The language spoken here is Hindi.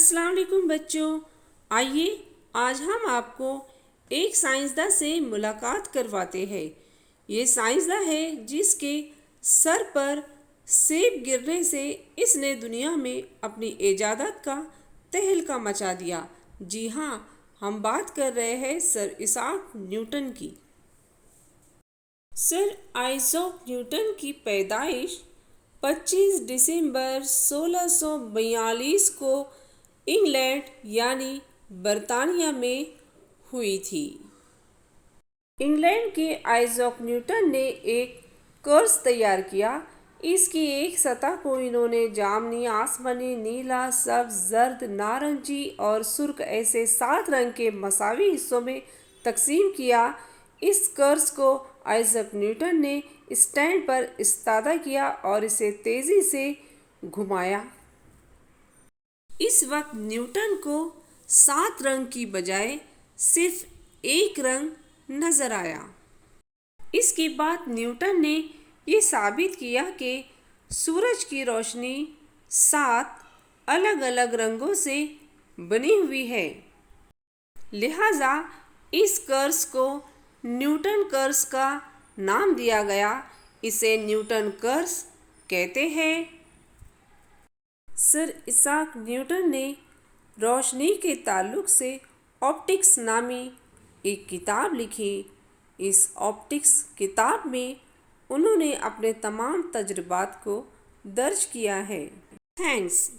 अस्सलाम वालेकुम बच्चों। आइए आज हम आपको एक साइंसदान से मुलाकात करवाते हैं। ये साइंसदान है जिसके सर पर सेब गिरने से इसने दुनिया में अपनी इजादत का तहलका मचा दिया। जी हाँ, हम बात कर रहे हैं सर इसाक न्यूटन की। सर आइजैक न्यूटन की पैदाइश 25 दिसंबर 1642 को इंग्लैंड यानी बरतानिया में हुई थी। इंग्लैंड के आइजैक न्यूटन ने एक कर्स तैयार किया। इसकी एक सतह को इन्होंने जामुनी, आसमानी, नीला, सब्ज, जर्द, नारंगी और सुर्ख ऐसे 7 रंग के मसावी हिस्सों में तकसीम किया। इस कर्स को आइजैक न्यूटन ने स्टैंड पर इस्तादा किया और इसे तेजी से घुमाया। इस वक्त न्यूटन को 7 रंग की बजाय सिर्फ एक रंग नजर आया। इसके बाद न्यूटन ने ये साबित किया कि सूरज की रोशनी 7 अलग अलग रंगों से बनी हुई है। लिहाजा इस कर्स को न्यूटन कर्स का नाम दिया गया। इसे न्यूटन कर्स कहते हैं। सर इसाक न्यूटन ने रोशनी के ताल्लुक से ऑप्टिक्स नामी एक किताब लिखी। इस ऑप्टिक्स किताब में उन्होंने अपने तमाम तजुर्बात को दर्ज किया है। थैंक्स।